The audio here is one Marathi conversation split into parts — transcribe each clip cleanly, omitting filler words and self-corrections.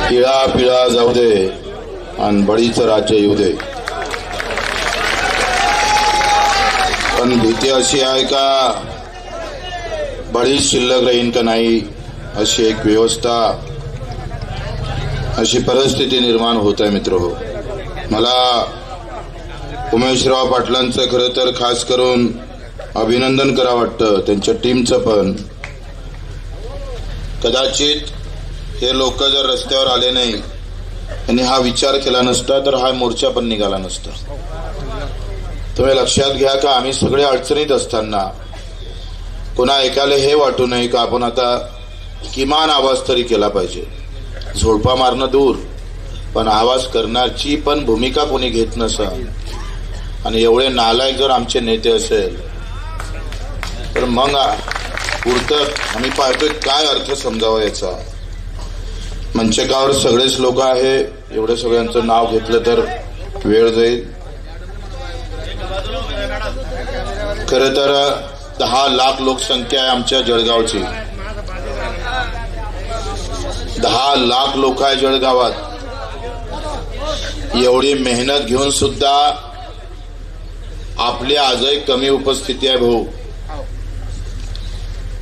पिळा पिळा जाऊ दे आणि बळीचं राज्य येऊ दे. पण भीती अशी आहे का बळी शिल्लक राहीन का नाही अशी एक व्यवस्था, अशी परिस्थिती निर्माण होत आहे. मित्र हो, मला उमेशराव पाटलांचं खरं तर खास करून अभिनंदन करा वाटतं, त्यांच्या टीमचं पण. कदाचित हे लोक जर रस्त्यावर आले नाही आणि हा विचार केला नसता तर हा मोर्चा पण निघाला नसता. तुम्ही लक्षात घ्या का आम्ही सगळे अडचणीत असताना कोणा एकाला हे वाटू नये का आपण आता किमान आवाज तरी केला पाहिजे. झोडपा मारणं दूर, पण आवाज करण्याची पण भूमिका कोणी घेत नसेल आणि एवढे नालायक जर आमचे नेते असेल तर मग पुढतं आम्ही पाहतोय काय अर्थ समजावा याचा. मंचकावर सगळेच लोक आहे, एवढे सगळ्यांचं नाव घेतलं तर वेळ जाईल. खरं तर 10 लाख लोकसंख्या आहे आमच्या जळगावची. 10 लाख लोक आहे जळगावात. एवढी मेहनत घेऊन सुद्धा आपली आजही कमी उपस्थिती आहे. भाऊ,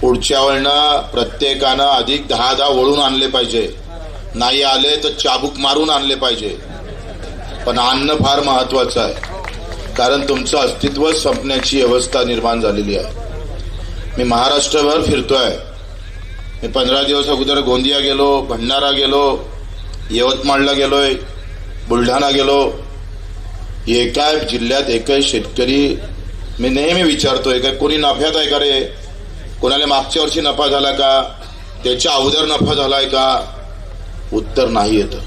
पुढच्या वेळेला प्रत्येकानं अधिक 10 वळून आणले पाहिजे. नाही आले तर चाबूक मारून आणले पाहिजे. पण आणणं फार महत्वाचं आहे, कारण तुमचं अस्तित्व संपण्याची अवस्था निर्माण झालेली आहे. मी महाराष्ट्रभर फिरतोय. मी 15 दिवस अगोदर गोंदिया गेलो, भंडारा गेलो, यवतमाळला गेलोय, बुलढाणा गेलो. एका जिल्ह्यात एकही शेतकरी मी नेहमी विचारतोय का कोणी नफ्यात आहे का रे, कोणाला मागच्या वर्षी नफा झाला का, त्याच्या अगोदर नफा झालाय का. उत्तर नाही येतं.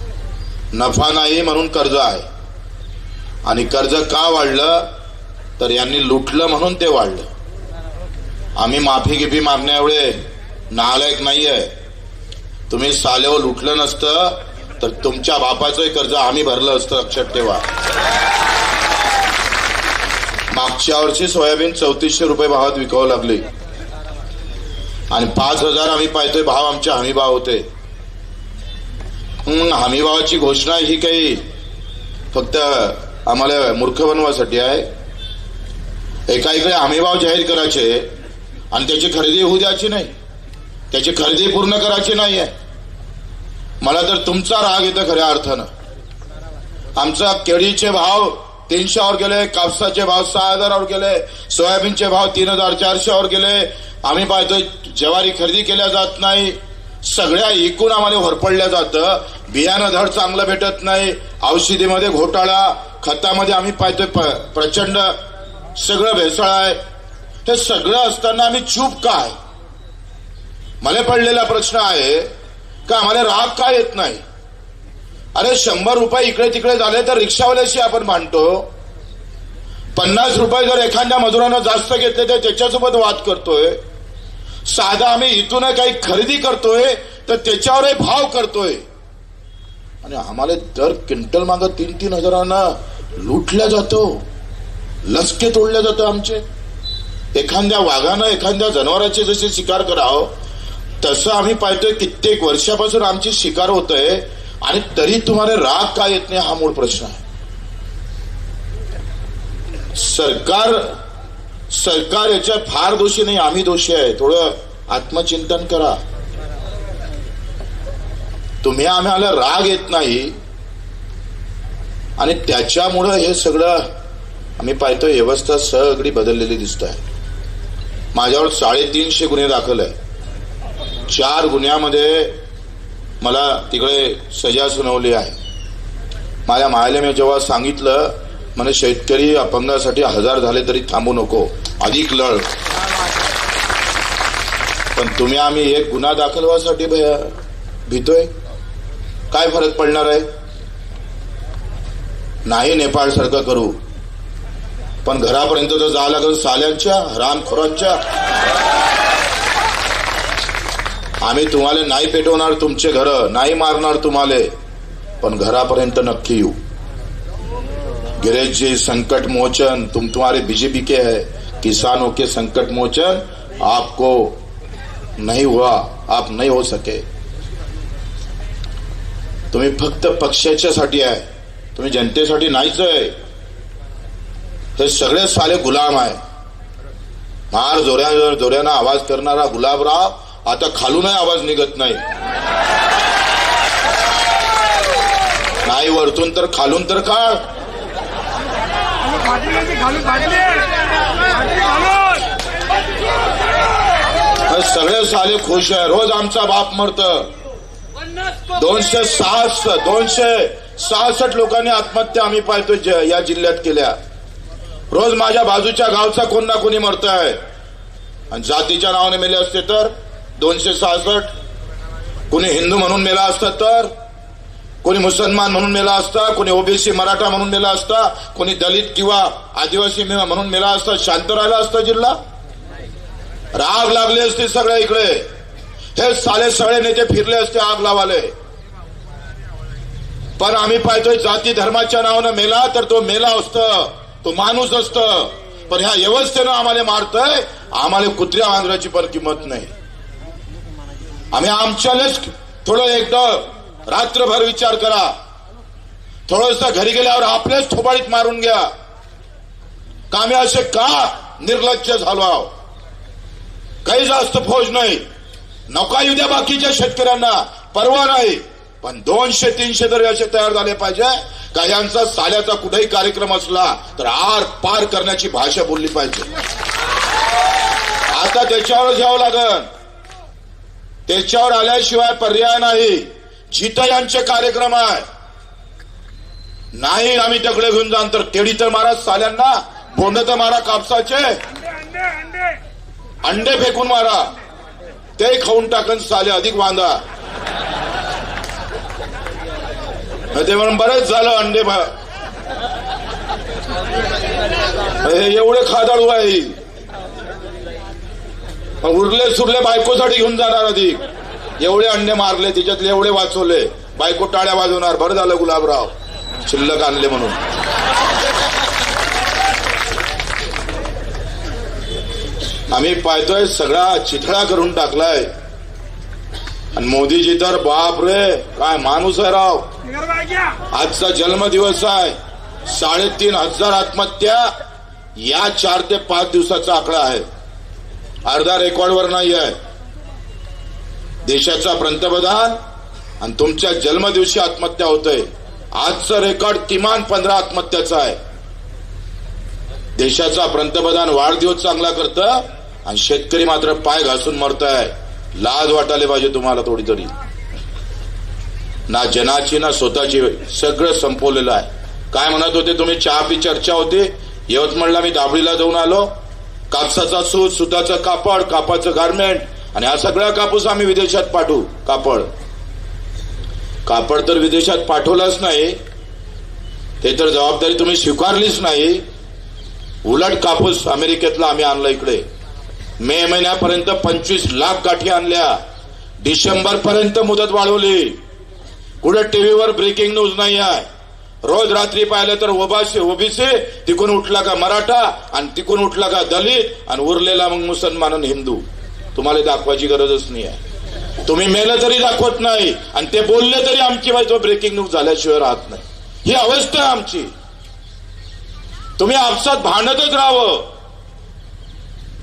नफा नाही म्हणून कर्ज आहे, आणि कर्ज का वाढलं तर यांनी लुटलं म्हणून ते वाढलं. आम्ही माफी गिफी मागण्या एवढे नालायक नाहीये. तुम्ही सालेवर लुटलं नसतं तर तुमच्या बापाचंही कर्ज आम्ही भरलं असतं, लक्षात ठेवा. मागच्या वर्षी सोयाबीन 3400 रुपये भावात विकावं लागली आणि 5000 आम्ही पाहतोय भाव आमचे हमी भाव होते. हमी भावाची घोषणा ही काही फक्त आम्हाला मूर्ख बनवासाठी आहे. एका इकडे हमी भाव जाहीर करायचे आणि त्याची खरेदी होऊ द्यायची नाही, त्याची खरेदी पूर्ण करायची नाहीये. मला तर तुमचा राग येतो खऱ्या अर्थानं. आमचा केळीचे भाव 300 वर गेले, कापसाचे भाव 6000 वर गेले, सोयाबीनचे भाव 3400 वर गेले. आम्ही पाहतोय ज्वारी खरेदी केल्या जात नाही, सगळ्या एकूण आम्हाला होरपडल्या जातं. बियाणं धड चांगलं भेटत नाही, औषधीमध्ये घोटाळा, खतामध्ये आम्ही पाहतोय प्रचंड सगळं भेसळ आहे. हे सगळं असताना आम्ही चूप काय. मला पडलेला प्रश्न आहे का आम्हाला राग का येत नाही. अरे 100 रुपये इकडे तिकडे झाले तर रिक्षावाल्याशी आपण भांडतो. 50 रुपये जर एखाद्या मजुरानं जास्त घेतले तर त्याच्यासोबत वाद करतोय. साधा आम्ही इथून काही खरेदी करतोय तर त्याच्यावरही भाव करतोय, आणि आम्हाला दर क्विंटल मागं 3-3 हजारांना लुटल्या जातो, लसके तोडल्या जातं आमचे. एखाद्या वाघानं एखाद्या जनावरांचे जसे शिकार करावं तसं आम्ही पाहतोय कित्येक वर्षापासून आमची शिकार होतोय, आणि तरी तुम्हाला राग का येत नाही हा मूळ प्रश्न आहे. सरकार याच्यात फार दोषी नाही, आम्ही दोषी आहे. थोडं आत्मचिंतन करा. तुम्ही आम्हाला राग येत नाही आणि त्याच्यामुळं हे सगळं आम्ही पाहतोय व्यवस्था सगळी बदललेली दिसत आहे. माझ्यावर 350 गुन्हे दाखल आहे. 4 गुन्ह्यामध्ये मला तिकडे सजा सुनावली आहे. माझ्या मायला मी जेव्हा सांगितलं म्हणे शेतकरी अपंगासाठी 1000 झाले तरी थांबू नको, अधिक लढ. पण तुम्ही आम्ही एक गुन्हा दाखल व्हासाठी भीतोय. काय फरक पडणार आहे. नाही नेपाळ सारखं करू, पण घरापर्यंत तर जावं लागेल साल्यांच्या हरामखोरांच्या. आम्ही तुम्हाला नाही पेटवणार, तुमचे घर नाही मारणार तुम्हाला, पण घरापर्यंत नक्की येऊ. गिरीश जी, संकट मोचन तुम्हारे बीजेपी के है, किसानों के संकट मोचन आपको नहीं हुआ, आप नहीं हो सके. तुम्ही फक्त पक्षाच्यासाठी आहे, तुम्ही जनतेसाठी नाहीच आहे. हे सगळे साले गुलाम आहे. फार जोऱ्यानं आवाज करणारा गुलाबराव आता खालूनही आवाज निघत नाही. नाही वरतून तर खालून तर काळ. सगळे साले खुश आहे. रोज आमचा बाप मरतं. 266 लोकांनी आत्महत्या आम्ही पाहतोय या जिल्ह्यात केल्या. रोज माझ्या बाजूच्या गावचा कोण ना कोणी मरत आहे. आणि जातीच्या नावाने मेले असते तर 266, कोणी हिंदू म्हणून मेला असता तर, कोणी मुसलमान म्हणून मेला असता, कोणी ओबीसी मराठा म्हणून मेला असता, कोणी दलित किंवा आदिवासी म्हणून मेला असता, शांत राहिला असता जिल्हा? राग लागले असते सगळ्या इकडे. हे साले सगळे नेते फिरले असते आग लावाले. पण आम्ही पाहतोय जाती धर्माच्या नावानं मेला तर तो मेला असतं, तो माणूस असतं. पण ह्या व्यवस्थेनं आम्हाला मारतय. आम्हाला कुत्र्या मांजराची पण किंमत नाही. आम्ही आमच्यालाच थोडं एकदा रात्रभर विचार करा. थोडस घरी गेल्यावर आपल्याच थोबाडीत मारून घ्या. का आम्ही असे का निर्लज्ज झालो? काही जास्त फौज नाही, नका येऊ द्या बाकीच्या शेतकऱ्यांना, परवा नाही. पण 200-300 तरी असे तयार झाले पाहिजे का यांचा साल्याचा कुठेही कार्यक्रम असला तर आर पार करण्याची भाषा बोलली पाहिजे. आता त्याच्यावर यावं लागल. त्याच्यावर आल्याशिवाय पर्याय नाही. जिथं यांचे कार्यक्रम आहे नाही आम्ही तकडे घेऊन जाण तर केडी तर मारा साल्यांना, बोंड तर मारा कापसाचे, अंडे फेकून मारा, ते खाऊन टाकन साले अधिक वांदा. ते म्हणून बरेच झालं अंडे एवढे खादाळू आहे. उरले सुरले बायकोसाठी घेऊन जाणार अधिक. एवढे अंडे मारले तिच्यातले एवढे वाचवले. बायको टाळ्या वाजवणार. बरं झालं गुलाबराव शिल्लक आणले म्हणून. आम्ही पाहतोय सगळा चिथळा करून टाकलाय. आणि मोदीजी तर बाप रे काय माणूस आहे राव. आजचा जन्मदिवस आहे. 3,500 आत्महत्या या 4 ते 5 दिवसाचा आकडा आहे. अर्धा रेकॉर्डवर नाही आहे. देशाचा पंतप्रधान आणि तुमच्या जन्मदिवशी आत्महत्या होतय. आजचं रेकॉर्ड किमान 15 आत्महत्याचा आहे. देशाचा पंतप्रधान वाढदिवस चांगला करतं आणि शेतकरी मात्र पाय घासून मरताय. लाज वाटायला पाहिजे तुम्हाला थोडी तरी. ना जनाची ना स्वतःची, सगळं संपवलेलं आहे. काय म्हणत होते तुम्ही? चहा पी चर्चा होती. यवतमाळला मी दाबळीला जाऊन आलो. कापसाचा सूत, सुताचं कापड, कापाचं गारमेंट आणि हा सगळा कापूस आम्ही विदेशात पाठवू. कापड तर विदेशात पाठवलाच नाही. ते तर जबाबदारी तुम्ही स्वीकारलीच नाही. उलट कापूस अमेरिकेतला आम्ही आणला इकडे. मे महिन्यापर्यंत 25 लाख गाठी आणल्या. डिसेंबर पर्यंत मुदत वाढवली. कुठे टीव्हीवर ब्रेकिंग न्यूज नाही आहे. रोज रात्री पाहिलं तर ओबीसी, तिकून उठला का मराठा आणि तिकून उठला का दलित आणि उरलेला मग मुसलमान आणि हिंदू. तुम्हाला दाखवायची गरजच नाही आहे. तुम्ही मेलं तरी दाखवत नाही आणि ते बोलले तरी आमची बाजू ब्रेकिंग न्यूज झाल्याशिवाय राहत नाही. ही अवस्था आहे आमची. तुम्ही आपसात भांडतच राहावं.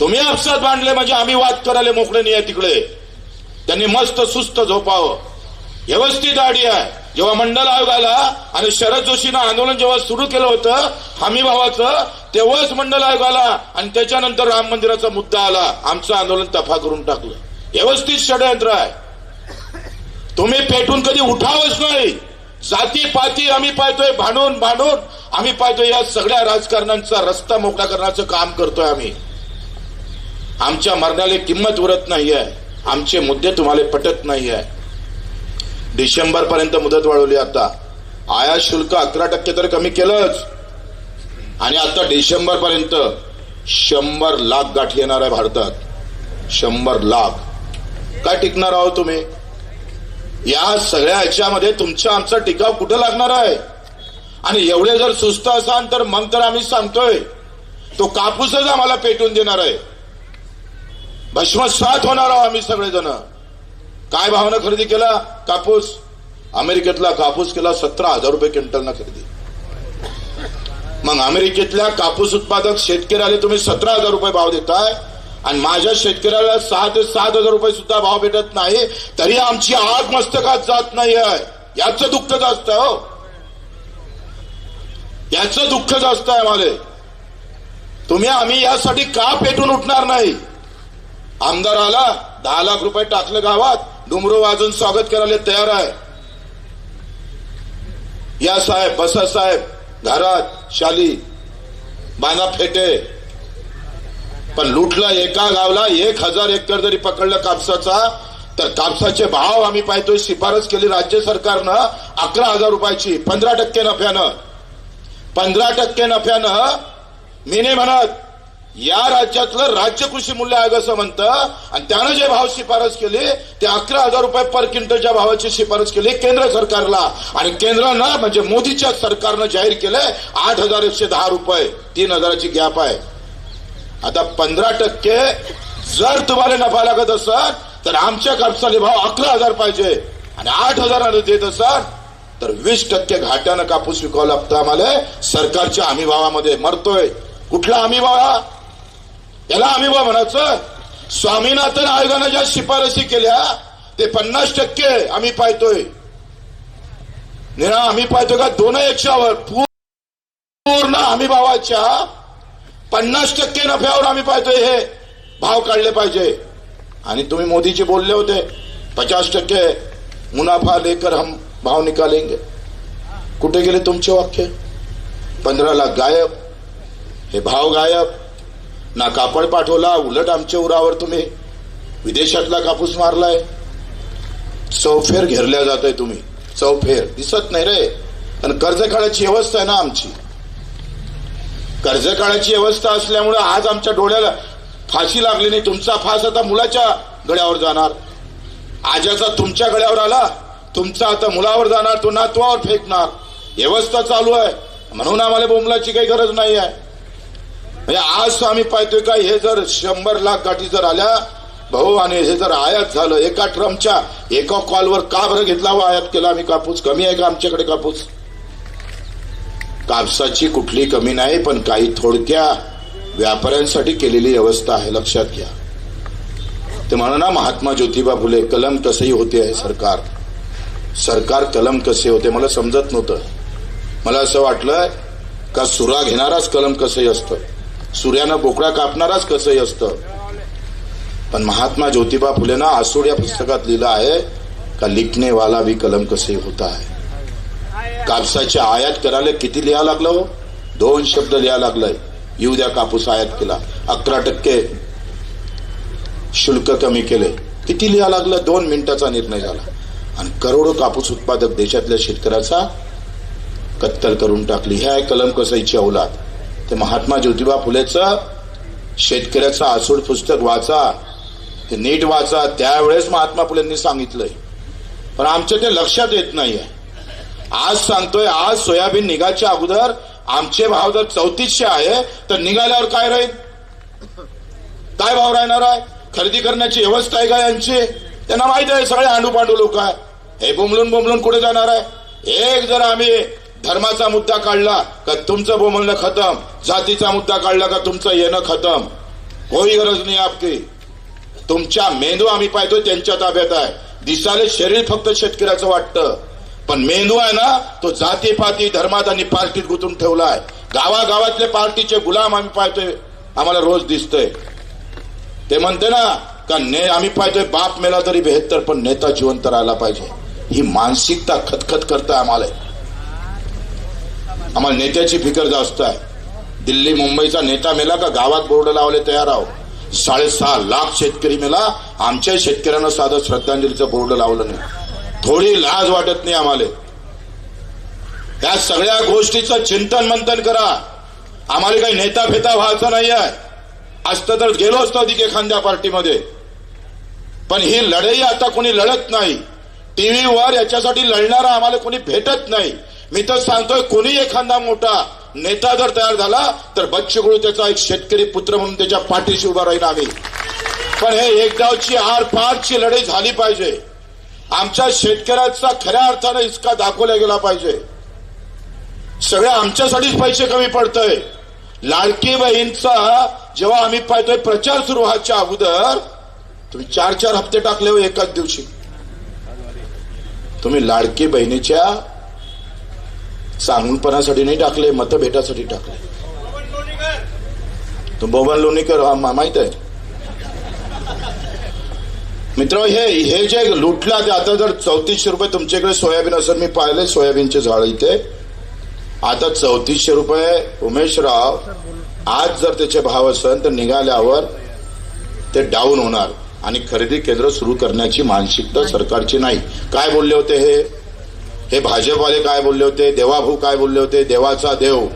तुम्ही आपसात भांडले म्हणजे आम्ही वाद करायला मोकळे नाही आहे तिकडे. त्यांनी मस्त सुस्त झोपावं. व्यवस्थित आडी आहे. जेव्हा मंडल आयोग आला आणि शरद जोशीनं आंदोलन जेव्हा सुरू केलं होतं हमी भावाचं, तेव्हाच मंडल आयोग आला आणि त्याच्यानंतर राम मंदिराचा मुद्दा आला. आमचं आंदोलन तफा करून टाकलं. व्यवस्थित षडयंत्र आहे. तुम्ही पेटून कधी उठावच नाही. जाती पाती आम्ही पाहतोय भांडून आम्ही पाहतोय. या सगळ्या राजकारणांचा रस्ता मोकळा करण्याचं काम करतोय आम्ही. आमच्या मरणाला किंमत उरत नाहीये. आमचे मुद्दे तुम्हाला पटत नाहीये. डिसेंबर पर्यंत मुदत वाढवली. आता आयात शुल्क 11% तर कमी केलंच आणि आता डिसेंबर पर्यंत 100 लाख गाठी येणार आहे भारतात. 100 लाख. काय टिकणार आहोत तुम्ही? या सगळ्या ह्याच्यामध्ये तुमचा आमचा टिकाव कुठं लागणार आहे? आणि एवढे जर सुस्त असाल तर मग तर आम्ही सांगतोय तो कापूसच आम्हाला पेटून देणार आहे. भस्मसात होणार आहोत आम्ही सगळेजण. काय भावानं खरेदी केला कापूस? अमेरिकेतला कापूस केला 17,000 रुपये क्विंटलना खरेदी. मग अमेरिकेतल्या कापूस उत्पादक शेतकऱ्याला तुम्ही 17,000 रुपये भाव देताय आणि माझ्या शेतकऱ्याला 6,000 ते 7,000 रुपये सुद्धा भाव भेटत नाही, तरी आमची आग मस्तकात जात नाही आहे. याचं दुःख जास्त आहे हो, याचं दुःख जास्त आहे आम्हाला. आम्ही यासाठी का पेटून उठणार नाही? आमदार आला, 10 लाख रुपये टाकलं गावात, डुमरू वाजून स्वागत करायला तयार आहे. या साहेब, बसा साहेब, घरात शाली बांधा फेटे. पण लुटला एका गावला 1,000 एकर जरी पकडलं कापसाचा, तर कापसाचे भाव आम्ही पाहतोय. शिफारस केली राज्य सरकारनं 11,000 रुपयाची, 15% नफ्यानं. 15% नफ्यानं. मी नाही म्हणत, या राज्यातलं राज्य कृषी मूल्य आयोग असं म्हणतं, आणि त्यानं जे भाव शिफारस केली ते 11,000 रुपये पर क्विंटलच्या भावाची शिफारस केली केंद्र सरकारला. आणि केंद्रानं म्हणजे मोदीच्या सरकारनं जाहीर केलंय 8,110 रुपये. 3,000ची गॅप आहे. आता 15% जर तुम्हाला नफा लागत असाल तर आमच्या कापसाले भाव 11,000 पाहिजे, आणि 8,000 देत असाल तर 20% घाट्यानं कापूस विकावं लागतं आम्हाला. सरकारच्या हमी भावामध्ये मरतोय. कुठला हमी भाव? याला हमी भाव म्हणायचं? स्वामीनाथन आयोगानं ज्या शिफारसी केल्या ते 50% आम्ही पाहतोय. आम्ही पाहतोय का 2/100 पूर्ण हमी भावाच्या 50% नफ्यावर आम्ही पाहतोय हे भाव काढले पाहिजे. आणि तुम्ही मोदीजी बोलले होते 50% मुनाफा लेकर हम भाव निकालेंगे. कुठे गेले तुमचे वाक्य? 15 लाख गायब, हे भाव गायब. ना कापड पाठवला, उलट आमच्या उरावर तुम्ही विदेशातला कापूस मारलाय. चौफेर घेरल्या जातोय तुम्ही. चौफेर दिसत नाही रे. पण कर्ज काढायची व्यवस्था आहे ना आमची. कर्ज काढायची व्यवस्था असल्यामुळे आज आमच्या डोळ्याला फाशी लागली नाही. तुमचा फास आता मुलाच्या गळ्यावर जाणार. आजाचा तुमच्या गळ्यावर आला, तुमचा आता मुलावर जाणार, तो नातवावर फेकणार. व्यवस्था चालू आहे म्हणून आम्हाला बोंबलाची काही गरज नाही आहे. म्हणजे आज आम्ही पाहतोय का हे जर 100 लाख गाठी जर आल्या भाऊ, आणि हे जर आयात झालं, एका ट्रमच्या एका कॉलवर का बरं घेतला व आयात केला आम्ही कापूस? कमी आहे का आमच्याकडे कापूस? कापसाची कुठली कमी नाही, पण काही थोडक्या व्यापाऱ्यांसाठी केलेली व्यवस्था आहे, लक्षात घ्या. ते म्हणा ना महात्मा ज्योतिबा फुले, कलम कसेही होते आहे सरकार. सरकार कलम कसे होते मला समजत नव्हतं. मला असं वाटलं का सुरा घेणाराच कलम कसंही असतं, सूर्यानं बोकडा कापणाराच कसंही असतं. पण महात्मा ज्योतिबा फुलेनं आसूड या पुस्तकात लिहिलं आहे का लिखने वाला भी कलम कसे होता है. कापसाची आयात करायला किती लिहा लागलं हो? 2 शब्द लिहा लागलाय. येऊ द्या कापूस आयात केला, 11% शुल्क कमी केले. किती लिहा लागलं? 2 मिनिटाचा निर्णय झाला. आणि करोडो कापूस उत्पादक देशातल्या शेतकऱ्याचा कत्तल करून टाकली. हे आहे कलम कसाईची औलाद. ते महात्मा ज्योतिबा फुलेचं शेतकऱ्याचं आसूड पुस्तक वाचा, ते नीट वाचा. त्यावेळेस महात्मा फुलेंनी सांगितलंय, पण आमच्या ते लक्षात येत नाहीये. आज सांगतोय, आज सोयाबीन निघायच्या अगोदर आमचे भाव जर 3400 आहे तर निघाल्यावर काय राहील? काय भाव राहणार आहे? खरेदी करण्याची व्यवस्था आहे का यांची? त्यांना माहिती आहे सगळे आंडू पांडू लोक आहे. हे बोंबलून कुठे जाणार आहे? एक जर आम्ही धर्माचा मुद्दा काढला का तुमचं बोंबलणं खतम, जातीचा मुद्दा काढला का तुमचं येणं खतम. कोई गरज नाही आपकी. तुमच्या मेंदू आम्ही पाहतोय त्यांच्या ताब्यात आहे. दिसाले शरीर फक्त शेतकऱ्याचं वाटतं, पण मेंदू आहे ना तो जातीपाती धर्मात आणि पार्टीत गुंतून ठेवलाय. गावागावातले पार्टीचे गुलाम आम्ही पाहतोय, आम्हाला रोज दिसतंय. ते म्हणते ना का आम्ही पाहतोय बाप मेला तरी बेहत्तर, पण नेता जिवंत राहायला पाहिजे. ही मानसिकता खतखत करताय आम्हाला. आम्हाला नेत्याची फिकर जास्त आहे. दिल्ली मुंबईचा नेता मेला का गावात बोर्ड लावले तयार आहो. 6.5 लाख शेतकरी मेला, आमच्या शेतकऱ्यांना साधं श्रद्धांजलीचं बोर्ड लावलं नाही. थोडी लाज वाटत नाही आम्हाला? या सगळ्या गोष्टीचं चिंतन मंथन करा. आम्हाला काही नेता फेता व्हायचं नाही आहे. असतं तर गेलो असतो अधिक एखाद्या पार्टीमध्ये, पण ही लढाई आता कोणी लढत नाही. टीव्हीवर याच्यासाठी लढणारा आम्हाला कोणी भेटत नाही. मी तर सांगतोय, कोणी एखादा मोठा नेता जर तयार झाला तर बच्चू कडू त्याचा एक शेतकरी पुत्र म्हणून त्याच्या पाठीशी उभा राहील आम्ही. पण हे एकदावची आर पारची लढाई झाली पाहिजे. आमच्या शेतकऱ्याचा खऱ्या अर्थाने हिसका दाखवला गेला पाहिजे. सगळे आमच्यासाठीच पैसे कमी पडतंय. लाडकी बहीणचा जेव्हा आम्ही पाहतोय प्रचार सुरू व्हायच्या अगोदर तुम्ही 4-4 हप्ते टाकले हो एकाच दिवशी. तुम्ही लाडकी बहिणीच्या चांगुलपणासाठी नाही टाकले, मतभेटासाठी टाकले. तो बबन लोणीकर माहित आहे मित्र. हे जे लुटला ते आता जर 3400 रुपये तुमच्याकडे सोयाबीन असेल, मी पाहिले सोयाबीनचे झाड इथे, आता 3400 रुपये उमेशराव आज जर त्याचे भाव असेल तर निघाल्यावर ते डाऊन होणार आणि खरेदी केंद्र सुरू करण्याची मानसिकता सरकारची नाही. काय बोलले होते हे भाजपवाले? काय बोलले होते? देवाभाऊ काय बोलले होते? देवाचा देव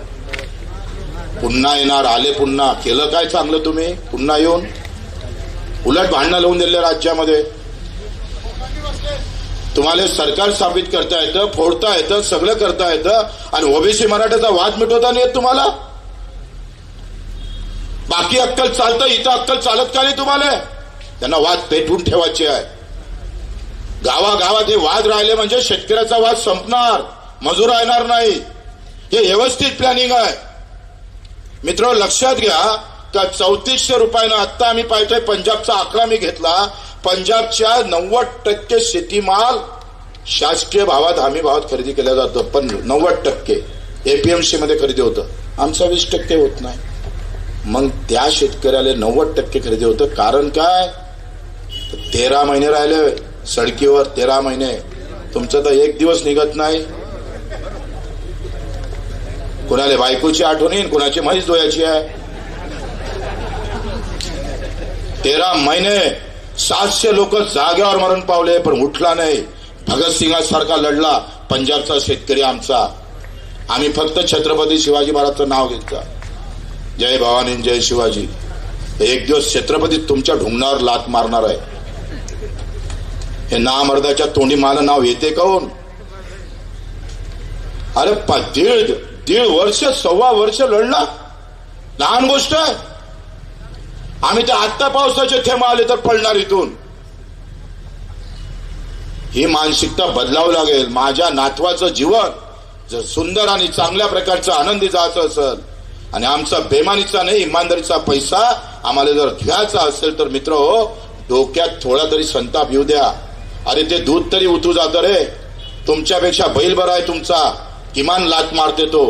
पुन्हा येणार, आले पुन्हा. केलं काय चांगलं तुम्ही पुन्हा येऊन? उलट भांडणं लावून दिले राज्यामध्ये. तुम्हाला सरकार स्थापित करता येतं, फोडता येतं, सगळं करता येतं आणि ओबीसी मराठ्याचा वाद मिटवता नाही येत तुम्हाला. बाकी अक्कल चालतं, इथं अक्कल चालत का नाही तुम्हाला? त्यांना वाद पेटवून ठेवायचे आहे. गावागावात हे वाद राहिले म्हणजे शेतकऱ्याचा वाद संपणार, मजूर येणार नाही. हे व्यवस्थित प्लॅनिंग आहे मित्र. लक्षात घ्या का 3400 रुपयानं आता आम्ही पाहतोय पंजाबचा आकडा मी घेतला. पंजाबच्या 90% शेतीमाल शासकीय भावात, हमी भावात खरेदी केला जातो. पण 90% एपीएमसी मध्ये खरेदी होतं. आमचा 20% होत नाही. मग त्या शेतकऱ्याला 90% खरेदी होतं. कारण काय? 13 महिने राहिले सडकीवर. 13 महिने. तुमचं तर एक दिवस निघत नाही. कुणाला बायकोची आठवण येईल, कुणाची म्हैस धुवायची आहे. 13 महिने 700 लोक जागेवर मरण पावले पण उठला नाही. भगतसिंगासारखा लढला पंजाबचा शेतकरी आमचा. आम्ही फक्त छत्रपती शिवाजी महाराजचं नाव घेतलं. जय भवानी जय शिवाजी. एक दिवस छत्रपती तुमच्या ढुंगणावर लात मारणार आहे. हे नामर्दाच्या तोंडी मला नाव येते काऊन? अरे दीड वर्ष, 1.25 वर्ष लढला. लहान गोष्ट आहे. आम्ही तर आत्ता पावसाचे थेंब आले तर पडणार इथून. ही मानसिकता बदलावं लागेल. माझ्या नातवाचं जीवन जर सुंदर आणि चांगल्या प्रकारचं आनंदी जायचं असेल आणि आमचा बेमानीचा नाही इमानदारीचा पैसा आम्हाला जर घ्यायचा असेल तर मित्र हो, डोक्यात थोडा तरी संताप येऊ द्या. अरे ते दूध तरी उतू जातं रे. तुमच्यापेक्षा बैल बरा आहे तुमचा. किमान लात मारते तो.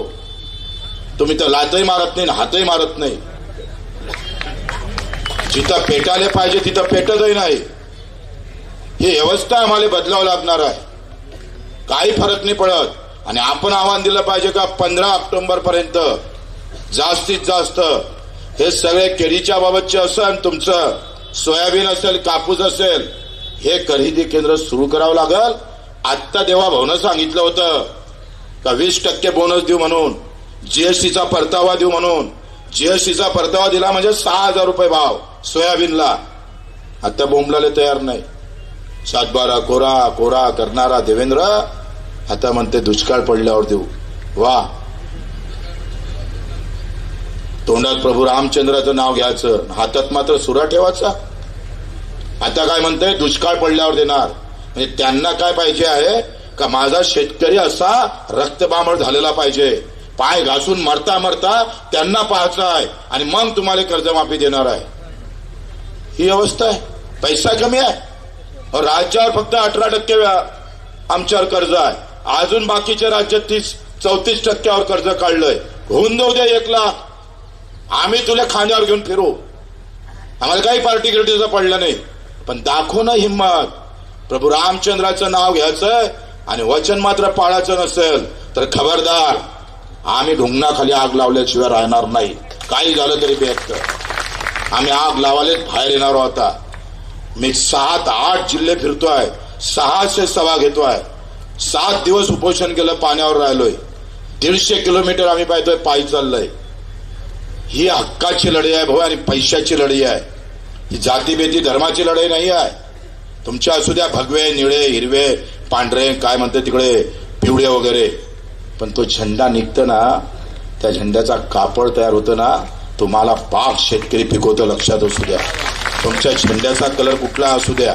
तुम्ही तर लातही मारत नाही, हातही मारत नाही. जिथं पेटायला पाहिजे तिथं पेटतही नाही. ही व्यवस्था आम्हाला बदलावं लागणार आहे. काही फरक नाही पडत. आणि आपण आव्हान दिलं पाहिजे का 15 ऑक्टोबर पर्यंत जास्तीत जास्त हे सगळे केळीच्या बाबतचे असेल, तुमचं सोयाबीन असेल, कापूस असेल, हे खरेदी केंद्र सुरू करावं लागल. आत्ता देवाभाऊनं सांगितलं होतं का 20% बोनस देऊ म्हणून, जीएसटीचा परतावा देऊ म्हणून. जीएसटीचा परतावा दिला म्हणजे 6,000 रुपये भाव सोयाबीनला. आता बोंबलाले तयार नाही. 7/12 कोरा कोरा करणारा देवेंद्र आता म्हणते दुष्काळ पडल्यावर देऊ. वा. तोंडात प्रभू रामचंद्राचं नाव घ्यायचं, हातात मात्र सुरा ठेवायचा. आता काय म्हणतंय? दुष्काळ पडल्यावर देणार. म्हणजे त्यांना काय पाहिजे आहे का माझा शेतकरी असा रक्तबामळ झालेला पाहिजे, पाय घासून मरता मरता त्यांना पाहायचं आहे आणि मग तुम्हाला कर्जमाफी देणार आहे. ही अवस्था आहे. पैसा कमी आहे. राज्यावर फक्त 18% आमच्यावर कर्ज आहे. अजून बाकीच्या राज्यात 34% कर्ज काढलंय. होऊन देऊ द्या 1 लाख. आम्ही तुला खांद्यावर घेऊन फिरू. आम्हाला काही पार्टी गिर्टीचं पडलं नाही. पण दाखव ना हिंमत. प्रभू रामचंद्राचं नाव घ्यायचं आणि वचन मात्र पाळायचं नसेल तर खबरदार, आम्ही ढुंगणाखाली आग लावल्याशिवाय राहणार नाही. काही झालं तरी बेहत्तर. आम्ही आग लावायला बाहेर येणार होता. मी 7-8 जिल्हे फिरतोय, 600 सभा घेतोय, 7 दिवस उपोषण केलं, पाण्यावर राहिलोय, 150 किलोमीटर आम्ही पाहतोय पायी चाललोय. ही हक्काची लढाई आहे भाऊ आणि पैशाची लढाई आहे. ही जातीभेदी धर्माची लढाई नाही आहे. तुमच्या असू द्या भगवे, निळे, हिरवे, पांढरे, काय म्हणते तिकडे पिवळे वगैरे, पण तो झेंडा निघतो ना, त्या झेंड्याचा कापड तयार होतं ना, तुम्हाला पाक शेतकरी पिकवतो. लक्षात असू द्या. तुमच्या झेंड्याचा कलर कुठला असू द्या.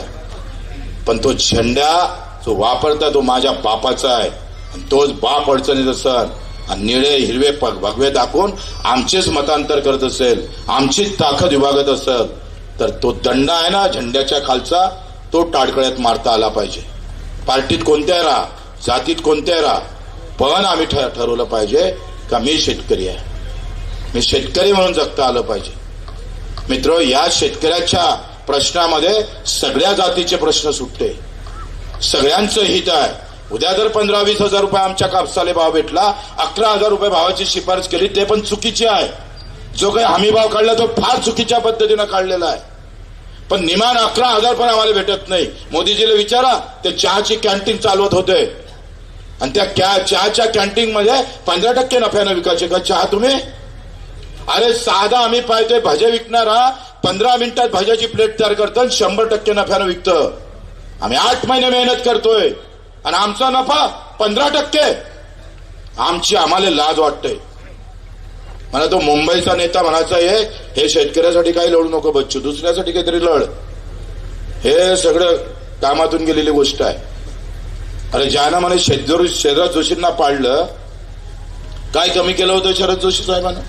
पण तो झेंडा जो वापरता तो माझ्या बापाचा आहे, आणि तोच बाप अडचणीत असेल आणि निळे हिरवे भगवे दाखवून आमचेच मतांतर करत असेल, आमचीच ताकद विभागत असेल, तर तो दंडा आहे ना झेंड्याच्या खालचा, तो टाळकळ्यात मारता आला पाहिजे. पार्टीत कोणत्या राहा, जातीत कोणत्या राहा, पण आम्ही ठरवलं पाहिजे का मी शेतकरी आहे, मी शेतकरी म्हणून जगता आलं पाहिजे. मित्र, या शेतकऱ्याच्या प्रश्नामध्ये सगळ्या जातीचे प्रश्न सुटते, सगळ्यांचं हित आहे. उद्या जर 15-20 हजार रुपये आमच्या कापसाला भाव भेटला, 11,000 रुपये भावाची शिफारस केली, ते पण चुकीची आहे. जो काही हमी भाव काढला तो फार चुकीच्या पद्धतीनं काढलेला आहे. पण निमान 11,000 पण आम्हाला भेटत नाही. मोदीजीला विचारा, ते चहाची कॅन्टीन चालवत होते आणि त्या चहाच्या कॅन्टीन मध्ये 15% नफ्यानं विकायचे का चहा तुम्ही? अरे साधा आम्ही पाहतोय भजे विकणारा 15 मिनिटात भज्याची प्लेट तयार करतो, 100% नफ्यानं विकतं. आम्ही 8 महिने मेहनत करतोय आणि आमचा नफा 15%. आम्हाला लाज वाटते. मला तो मुंबईचा नेता म्हणायचा हे शेतकऱ्यासाठी काही लढू नको बच्चू, दुसऱ्यासाठी काहीतरी लढ. हे सगळं कामातून गेलेली गोष्ट आहे. अरे ज्यानं म्हणे शरद जोशींना पाडलं, काय कमी केलं होतं शरद जोशी साहेबांना?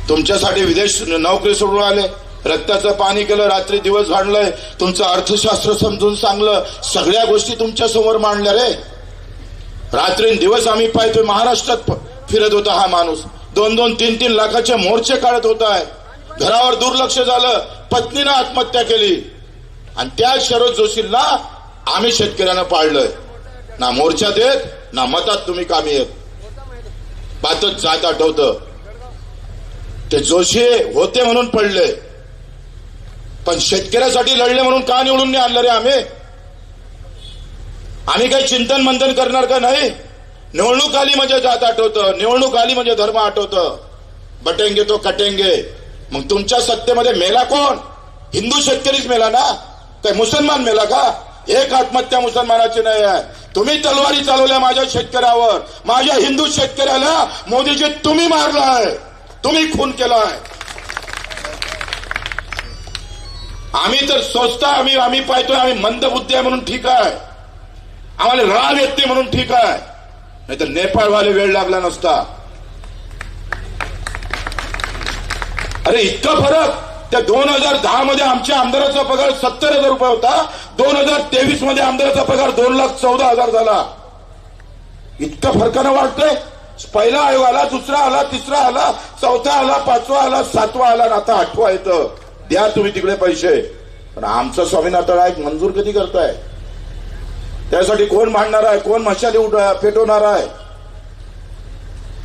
तुमच्यासाठी विदेश नोकरी सोडून आले, रक्ताचं पाणी केलं, रात्री दिवस भांडलंय, तुमचं अर्थशास्त्र समजून सांगलं, सगळ्या गोष्टी तुमच्या समोर मांडल्या. रे रात्री दिवस आम्ही पाहतोय महाराष्ट्रात फिरत होता हा माणूस, 2-2, 3-3 लाखाचे मोर्चे काढत होता आहे. घरावर दुर्लक्ष झालं, पत्नीनं आत्महत्या केली, आणि त्या शरद जोशींना आम्ही शेतकऱ्यांना पाळलंय. ना मोर्चात येत ना मतात तुम्ही कामी येत. बातच जात आठवतं, ते जोशी होते म्हणून पडले, पण शेतकऱ्यासाठी लढले म्हणून का निवडून नाही आणलं रे आम्ही काही चिंतन मंथन करणार का नाही? निवडणूक आली म्हणजे जात आठवतं, निवडणूक आली म्हणजे धर्म आठवतं. बटेंगे तो कटेंगे. मग तुमच्या सत्तेमध्ये मेला कोण? हिंदू शेतकरीच मेला ना, काय मुसलमान मेला का? एक आत्महत्या मुसलमानाची नाही आहे. तुम्ही तलवारी चालवल्या माझ्या शेतकऱ्यावर, माझ्या हिंदू शेतकऱ्याला मोदीजी तुम्ही मारलाय, तुम्ही खून केलाय. आम्ही तर सोचता, आम्ही पाहतोय, आम्ही मंदबुद्धी आहे म्हणून ठीक आहे, आम्हाला राग येत नाही म्हणून ठीक आहे, नाही तर नेपाळवाले वेळ लागला नसता. अरे इतका फरक. त्या 2010 मध्ये आमच्या आमदाराचा पगार 70,000 रुपये होता, 2023 मध्ये आमदाराचा पगार 2,14,000 झाला. इतका फरकानं वाटतंय. पहिला आयोग आला, दुसरा आला, तिसरा आला, चौथा आला, 5वा आला, 7वा आला, आता 8वा येतं. द्या तुम्ही तिकडे पैसे, पण आमचा स्वामीनाथन आयोग मंजूर कधी करताय? त्यासाठी कोण भांडणार आहे, कोण मशाली पेटवणार आहे?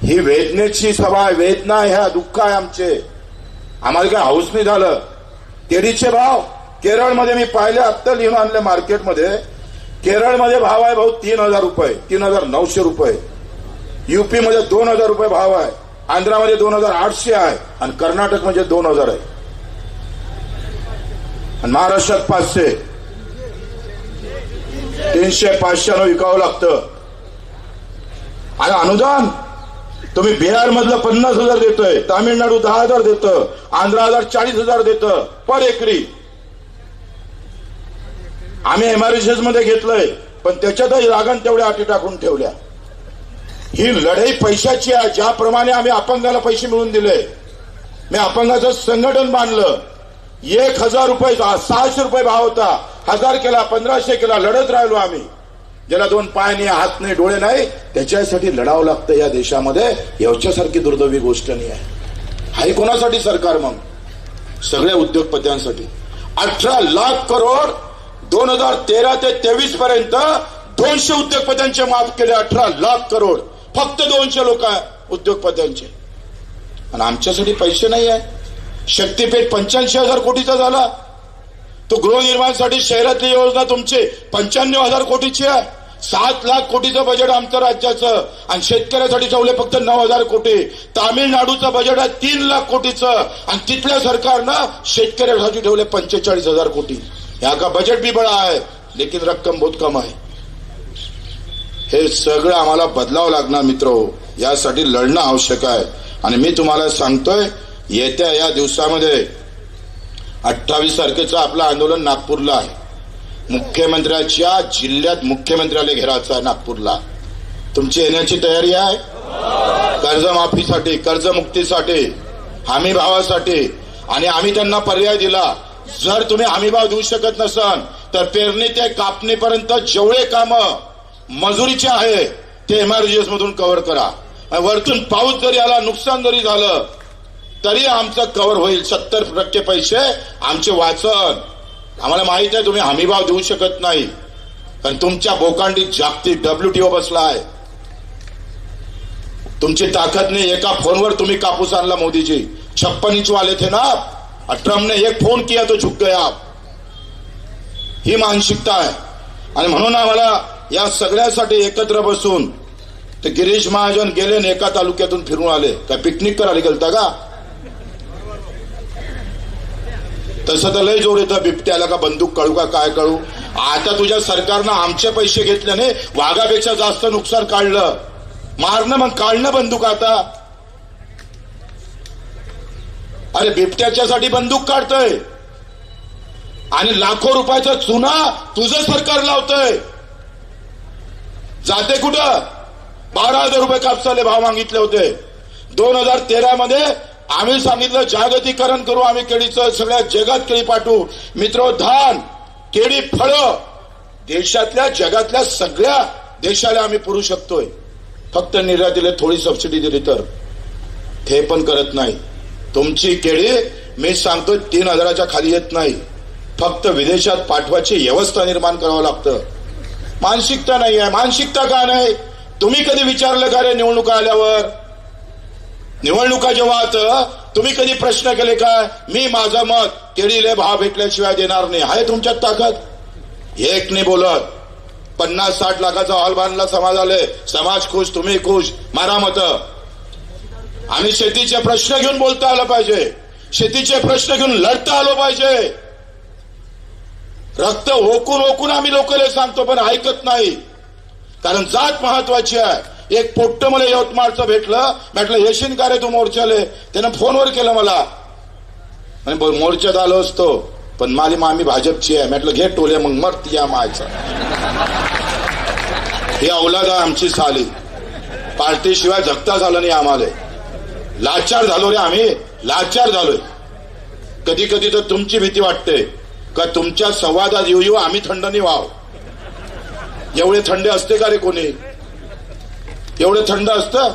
ही वेदनेची सभा आहे, वेदना ह्या दुःख आहे आमचे. आम्हाला काय हाऊस नाही झालं. केळीचे भाव केरळमध्ये मी पाहिले, आत्ता लिहून आणले मार्केटमध्ये. केरळमध्ये भाव आहे भाऊ 3,000 रुपये, 3,900 रुपये. युपी मध्ये 2,000 रुपये भाव आहे, आंध्रामध्ये 2,800 आहे, आणि कर्नाटक मध्ये 2,000 आहे, आणि महाराष्ट्रात 500. 300-500 विकावं लागतं. आणि अनुदान तुम्ही बिहार मधलं 50,000 देतोय, तामिळनाडू 10,000 देतं, आंध्र 40,000 देतं पर एकरी. आम्ही MRSS मध्ये घेतलंय, पण त्याच्यातही रागण तेवढ्या अटी टाकून ठेवल्या. ही लढाई पैशाची आहे. ज्याप्रमाणे आम्ही अपंगाला पैसे मिळवून दिले, मी अपंगाचं संघटन बांधलं. 1,000 रुपये 600 रुपये भाव होता, 1,000 केला, 1,500 केला, लढत राहिलो आम्ही. ज्याला 2 पाय नाही, हात नाही, डोळे नाही, त्याच्यासाठी लढावं लागतं या देशामध्ये. याच्यासारखी दुर्दैवी गोष्ट नाही आहे. हाय कोणासाठी सरकार? मग सगळ्या उद्योगपत्यांसाठी. 18 लाख करोड 2013 ते 23 पर्यंत 200 उद्योगपत्यांचे माफ केले. 18 लाख करोड फक्त 200 लोक उद्योगपत्यांचे. आणि आमच्यासाठी पैसे नाही आहे. शक्तीपीठ 85,000 कोटीचा झाला. तो गृहनिर्माणासाठी शहरातली योजना तुमची 95,000 कोटीची आहे. 7 लाख कोटीचं बजेट आमचं राज्याचं, आणि शेतकऱ्यासाठी ठेवले फक्त 9,000 कोटी. तामिळनाडूचं बजेट आहे 3 लाख कोटीचं, आणि तिथल्या सरकारनं शेतकऱ्यासाठी ठेवले 45,000 कोटी. यहाँ का बजेट भी बड़ा है, लेकिन रक्कम बहुत कम आहे. हे सगळं आम्हाला बदलावं लागणार मित्रहो. यासाठी लढणं आवश्यक आहे. आणि मी तुम्हाला सांगतोय, येत्या या दिवसामध्ये 28 तारखेचं आपलं आंदोलन नागपूरला आहे. मुख्यमंत्र्याच्या जिल्ह्यात मुख्यमंत्र्याला घेरायचं आहे नागपूरला. तुमची येण्याची तयारी आहे? कर्जमाफीसाठी, कर्जमुक्तीसाठी, हमी भावासाठी. आणि आम्ही त्यांना पर्याय दिला, जर तुम्ही हमी भाव देऊ शकत नसाल तर पेरणी ते कापणीपर्यंत जेवढे काम मजुरीचे आहे ते एमआरजीएस मधून कव्हर करा. वरतून पाऊस जरी आला, नुकसान जरी झालं तरी आमचं कव्हर होईल. 70% पैसे आमचे वाचन. आम्हाला माहित आहे तुम्ही हमी भाव देऊ शकत नाही, कारण तुमच्या बोकांडीत जागतिक WTO बसला आहे. तुमची ताकद नाही. एका फोनवर तुम्ही कापूस आणला मोदीजी. 56 इंच वाले थे ना आप. ट्रम्प ने एक फोन किया तो झुक गए आप. ही मानसिकता आहे. आणि म्हणून आम्हाला या सगळ्यासाठी एकत्र बसून ते गिरीश महाजन गेले आणि एका तालुक्यातून फिरून आले. काय पिकनिक करायला गेलता का? तसं तर लय जोर येतं बिबट्याला, का बंदूक कळू का काय कळू. आता तुझ्या सरकारनं आमचे पैसे घेतल्याने वाघापेक्षा जास्त नुकसान काढलं. मारणं मग काढणं बंदूक आता. अरे बिबट्याच्यासाठी बंदूक काढतोय आणि लाखो रुपयाचा चुना तुझं सरकार लावतंय. जाते कुठं? 12,000 रुपये कापसाले भाव मागितले होते. 2013 मध्ये आम्ही सांगितलं जागतिकीकरण करू आम्ही केळीचं, सगळ्या जगात केळी पाठवू. मित्र, धान, केळी, फळं देशातल्या जगातल्या सगळ्या देशाला आम्ही पुरू शकतोय. फक्त निर्यातीला थोडी सबसिडी दिली तर ते पण करत नाही. तुमची केळी मी सांगतो 3,000च्या खाली येत नाही. फक्त विदेशात पाठवायची व्यवस्था निर्माण करावं लागतं. मानसिकता नाही आहे. मानसिकता का नाही? तुम्ही कधी विचारलं का रे निवडणुका आल्यावर? निवडणुका जेव्हा तुम्ही कधी प्रश्न केले का मी माझं मत केळीले भाव भेटल्याशिवाय देणार नाही? आहे तुमच्यात ताकद? एक नाही बोलत. 50-60 लाखाचा हॉल बांधला समाजाले. समाज खुश, तुम्ही खुश. मारा मत. आम्ही शेतीचे प्रश्न घेऊन बोलता आलं पाहिजे. शेतीचे प्रश्न घेऊन लढता आलो पाहिजे. रक्त ओकून ओकून आम्ही लोकांना सांगतो पण ऐकत नाही. कारण जात महत्वाची आहे. एक पोट्ट मला यवतमाळचं भेटलं. म्हटलं येशील का रे तू मोर्चाले? त्यानं फोनवर केलं मला आणि मोर्चात आलो असतो पण माझी मामी भाजपची आहे. म्हटलं घे टोले मग मर या मायचा. ही औलाद आहे आमची साली. पार्टीशिवाय जगता झालं नाही आम्हाला. लाचार झालो रे आम्ही. लाचार झालोय. कधी कधी तर तुमची भीती वाटते का तुमच्या संवादात येऊ आम्ही थंड नाही व्हाव. एवढे थंड असते का रे कोणी? एवढं थंड असतं?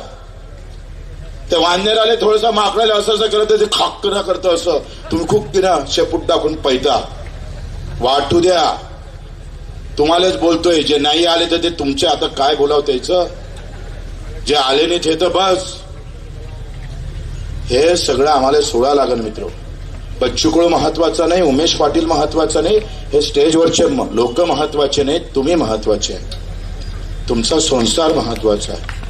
ते वांजराले थोडस माकडाला असं असं करत ते खाकरा करतं असं. तुम्ही खूप किना शेपूट टाकून पैदा वाटू द्या. तुम्हालाच बोलतोय. जे नाही आले तर ते तुमचे आता काय बोलाव त्याचं. जे आले नाही ते तर बस. हे सगळं आम्हाला सोडा लागेल मित्र. बच्चू कडू महत्वाचा नाही, उमेश पाटील महत्वाचा नाही, हे स्टेजवरचे लोक महत्वाचे नाहीत. तुम्ही महत्वाचे आहे. तुमचा संसार महत्वाचा आहे.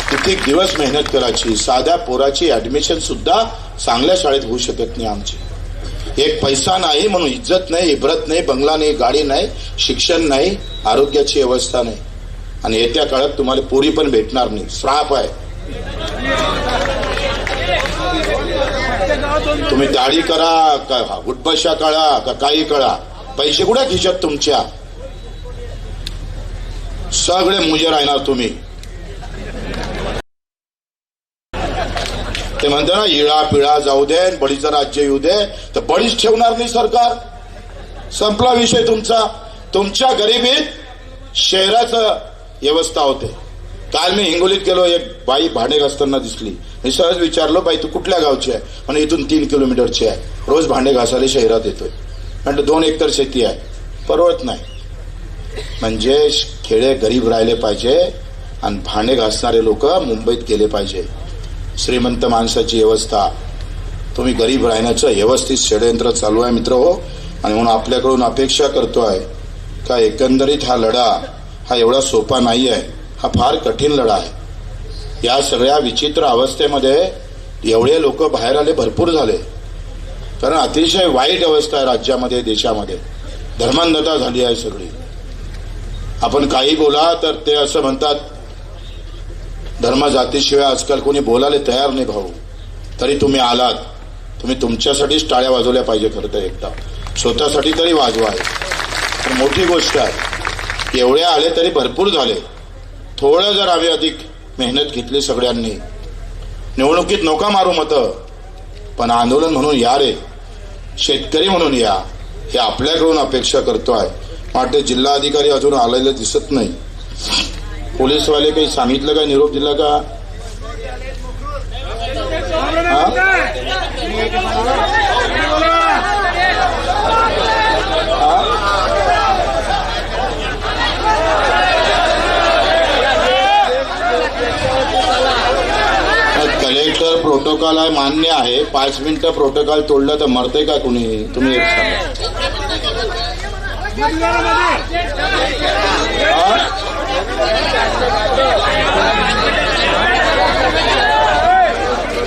किती दिवस मेहनत करायची. साध्या पोराची ऍडमिशन सुद्धा चांगल्या शाळेत होऊ शकत नाही आमची. एक पैसा नाही म्हणून इज्जत नाही, इब्रत नाही, बंगला नाही, गाडी नाही, शिक्षण नाही, आरोग्याची व्यवस्था नाही. आणि येत्या काळात तुम्हाला पोरी पण भेटणार नाही. श्राप आहे. तुम्ही दाढी करा का उठबशा काढा का काही कळा, पैसे कुठे खिशात तुमच्या? सगळे मुजे राहणार तुम्ही. ते म्हणते ना इळा पिळा जाऊ दे, बळीचं राज्य येऊ दे, तर बळीच ठेवणार नाही सरकार. संपला विषय तुमचा. तुमच्या गरिबीत शहराचं व्यवस्था होते. काल मी हिंगोलीत गेलो. एक बाई भांडे घासताना दिसली. मी सहज विचारलो बाई तू कुठल्या गावची आहे? म्हणजे इथून 3 किलोमीटरची आहे. रोज भांडे घासायला शहरात येतोय. म्हणजे 2 एकर शेती आहे. परवडत नाही. म्हणजे खेडे गरीब राहिले पाहिजे आणि भांडे घासणारे लोक मुंबईत गेले पाहिजे. श्रीमंत माणसाची व्यवस्था. तुम्ही गरीब राहण्याचं व्यवस्थित षडयंत्र चालू आहे मित्र हो. आणि म्हणून आपल्याकडून अपेक्षा करतोय का एकंदरीत हा लढा हा एवढा सोपा नाही आहे. हा फार कठीण लढा आहे. या सगळ्या विचित्र अवस्थेमध्ये एवढे लोक बाहेर आले भरपूर झाले. कारण अतिशय वाईट अवस्था आहे राज्यामध्ये, देशामध्ये. धर्मांधता झाली आहे सगळी. आपण काही बोला तर ते असं म्हणतात धर्म जातीशिवाय आजकाल कोणी बोलायला तयार नाही भाऊ. तरी तुम्ही आलात. तुम्ही तुमच्यासाठीच टाळ्या वाजवल्या पाहिजे खरं तर एकदा. स्वतःसाठी तरी वाजवा आहे. पण मोठी गोष्ट आहे, एवढे आले तरी भरपूर झाले. थोडं जर आम्ही अधिक मेहनत घेतली सगळ्यांनी, निवडणुकीत नका मारू मतं, पण आंदोलन म्हणून या रे, शेतकरी म्हणून या, हे आपल्याकडून अपेक्षा करतोय. वाटते जिल्हाधिकारी अजून आलेले दिसत नाही. पोलीसवाले काही सांगितलं का, निरोप दिला का? कलेक्टर प्रोटोकॉल आहे, मान्य आहे. 5 मिनिटं प्रोटोकॉल तोडलं तर मरते का कुणी? तुम्ही एक सांगा.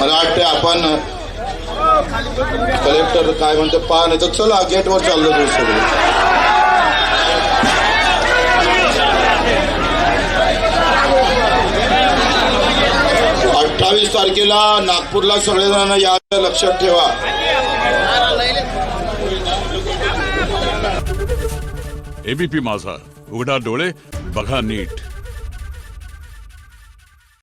मला वाटतं आपण कलेक्टर काय म्हणतो पहा, नाही तर चला गेटवर चाललो तू सगळे. 28 तारखेला नागपूरला सगळेजण याचं लक्षात ठेवा. एबीपी माझा, उघडा डोळे बघा नीट.